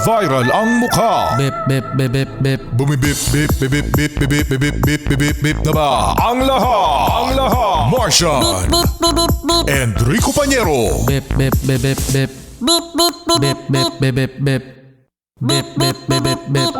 Viral ang mukha. Bip, bip, bip, bip, bip. Bumibip, bip, bip, bip, bip, bip, bip, bip, bip, bip, bip, bip na ba? Ang lahat! Martian! Enrico Pañero! Bip, bip, bip, bip, bip. Bip, bip, bip, bip, bip, bip. Bip, bip, bip, bip, bip.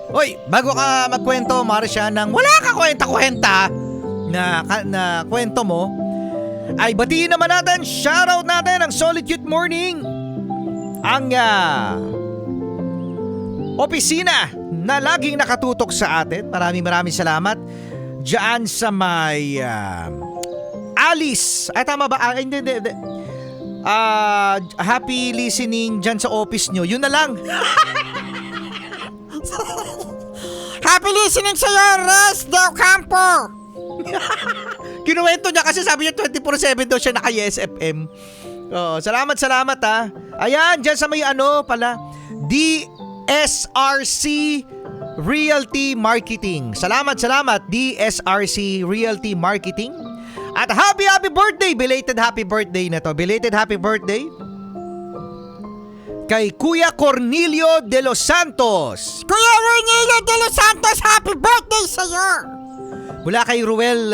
Hoy, bago ka magkwento, Marcia, ng wala ka kwenta-kwenta na kwento mo, ay batiin naman natin, shoutout natin ang Solitude Morning, ang opisina na laging nakatutok sa atin. Maraming salamat dyan sa may Alice. Ay, tama ba? Hindi. Happy listening dyan sa office nyo. Yun na lang. Happy listening sa'yo, Res Del Campo. Kinuwento niya kasi sabi niya 24/7 daw siya naka-Yes FM. Salamat ha. Ayan, dyan sa may DSRC Realty Marketing. Salamat DSRC Realty Marketing. At happy birthday, belated happy birthday na to. Belated happy birthday kay Kuya Cornelio de los Santos. Kuya Cornelio de los Santos, happy birthday sa'yo. Mula kay Ruel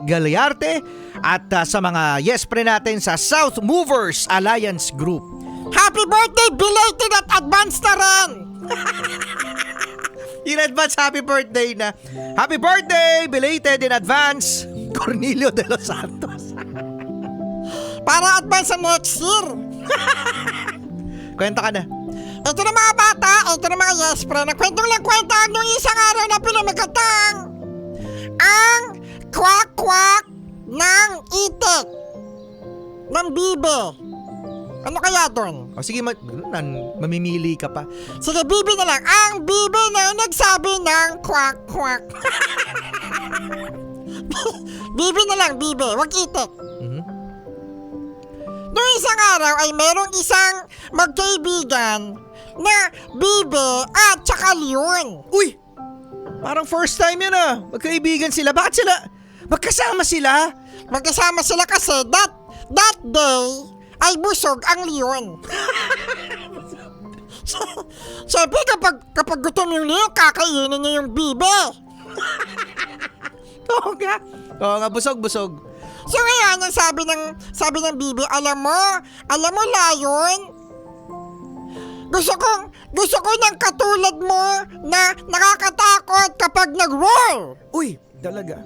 Galiarte at sa mga yes pre natin sa South Movers Alliance Group. Happy birthday, belated at advance na rin. In advance, happy birthday na. Happy birthday, belated in advance, Cornelio de los Santos. Para advance sa next year. Kwenta ka na. Ito na mga bata, ito na mga yes pre. Nagkwentong lang kwenta nung isang araw na pinamagatang ang kwak-kwak ng itik ng bibe. Ano kaya doon? O sige, mamimili ka pa. Sige, bibe na lang. Ang bibe na nagsabi ng kwak-kwak. Bibe na lang, bibe. Wag itik. Noong isang araw ay merong isang magkaibigan na bibe at saka leon. Uy! Parang first time yun Magkaibigan sila. Bakit sila? Magkasama sila? Magkasama sila kasi that day ay busog ang leon. Siyempre kapag gutom yung leon, kakainin niya yung bibe. Oo nga, busog. So ngayon, ang sabi ng bibi, alam mo Lion, gusto ko ng katulad mo na nakakatakot kapag nag-roar. Uy, talaga.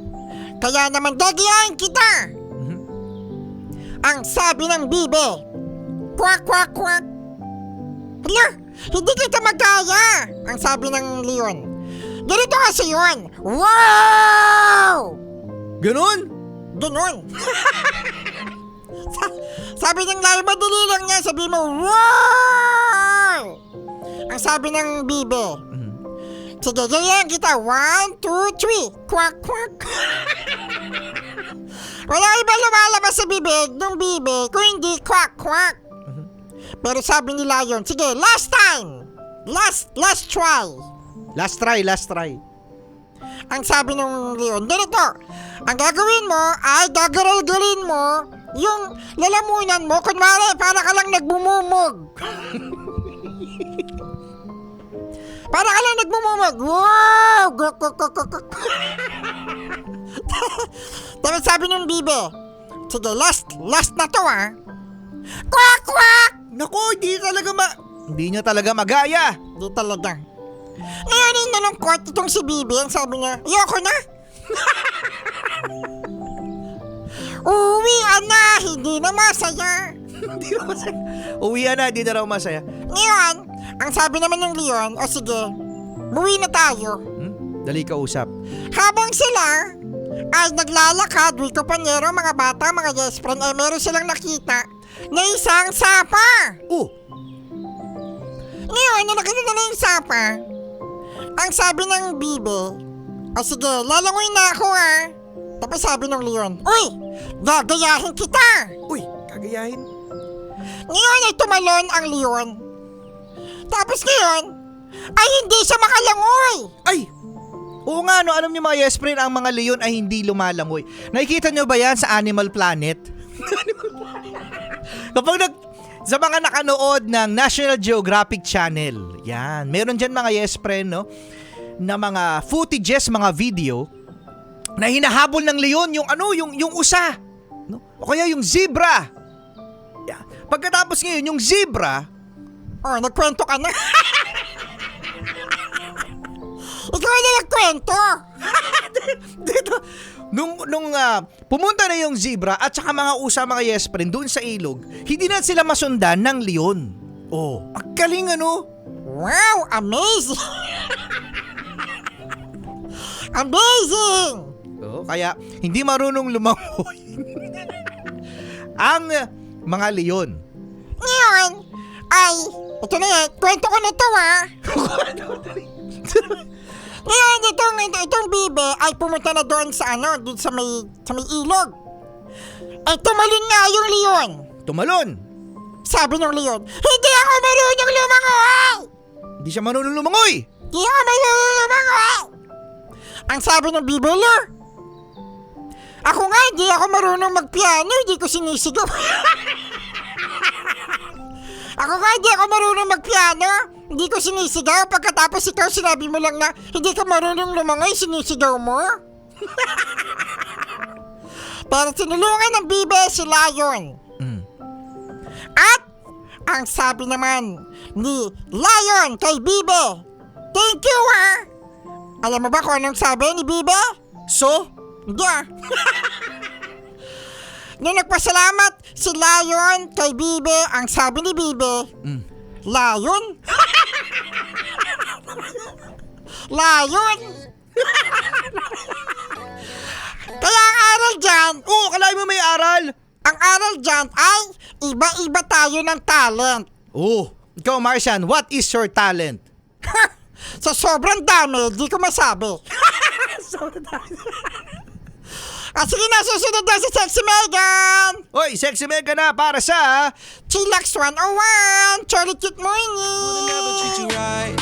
Kaya naman gagayahin kita. Ang sabi ng bibi, kwak, kwak, kwak. Hala, hindi kita magkaya. Ang sabi ng leon, ganito kasi yun. Wow! Ganun? Sabi ng lion, madali lang niya. Sabi mo, wow! Ang sabi ng bibe, sige, ganyan kita. 1, 2, 3. Kwak, kwak. Wala iba lumalabas sa bibig ng bibe kung hindi kwak, kwak. Pero sabi ni lion, sige, last time. Last try. Last try. Ang sabi ng leon, ganito, ang gagawin mo ay gagaral-galin mo yung lalamunan mo, kunwari para ka lang nagbumumog. Para ka lang nagbumumog. Wow! Tapos sabi ng bibe, sige, last na to Kwak, kwak! Naku, hindi niya talaga magaya. Hindi talaga. Ngayon yung nalungkot itong si bibe, ang sabi niya, ayoko na. Uwian na, hindi na masaya. Uwian na, hindi na raw masaya. Ngayon, ang sabi naman ng leon, o sige, buwi na tayo. Dali ka usap. Habang sila ay naglalakad, Rico Pañero, mga bata, mga yes friend, ay meron silang nakita na isang sapa. Ngayon, nung nakita na yung sapa, ang sabi ng bibe, o sige, lalangoy na ako Tapos sabi ng leon, uy, gagayahin kita. Uy, gagayahin? Ngayon ay tumalon ang leon. Tapos ngayon, ay hindi siya makalangoy. Ay! Oo nga, no, alam niyo mga yes friend, ang mga leon ay hindi lumalangoy. Nakikita niyo ba yan sa Animal Planet? Sa mga nakanood ng National Geographic Channel, yan, meron dyan mga yes friend, no, na mga footages, mga video, na hinahabol ng leon yung usa, no? O kaya yung zebra. Yan. Pagkatapos ngayon, yung zebra, Oh, nagkwento ka na. Ikaw na nagkwento. dito, nung pumunta na yung zebra at saka mga usa, mga yes friend, doon sa ilog, hindi na sila masundan ng leon. Oh, ang galing ano? Wow, amazing. Amazing. Oh, kaya hindi marunong lumangoy ang mga leon. Ngayon, ay, ito na yan, kwento ko na to Ngayon, itong bibe ay pumunta na doon sa doon sa may ilog. Ay, tumalon nga yung leon. Tumalon. Sabi ng leon, hindi ako marunong lumangoy! Hindi siya marunong lumangoy. Hindi ako marunong lumangoy! Ang sabi ng bibe, ako nga, hindi ako marunong magpiano, hindi ko sinisigaw. Ako nga, hindi ako marunong magpiano, hindi ko sinisigaw. Pagkatapos ikaw, sinabi mo lang na hindi ka marunong lumangoy, sinisigaw mo. Pero sinulungan ng bibe si Lion. At ang sabi naman ni Lion kay bibe, thank you Alam mo ba kung anong sabi ni bibe? So, Hindi Nung nagpasalamat si Lion kay bibe, ang sabi ni bibe, Lion? Lion? Kaya ang aral dyan, kalahin mo may aral. ang aral dyan ay iba-iba tayo ng talent. Ikaw Marcian, what is your talent? Sa sobrang dami, di ko masabi. Sige na, susunod na si Sexy Megan! Hoy, Sexy Mega na para sa Chillax 101! Charlie Cute Morning! Never treat you right.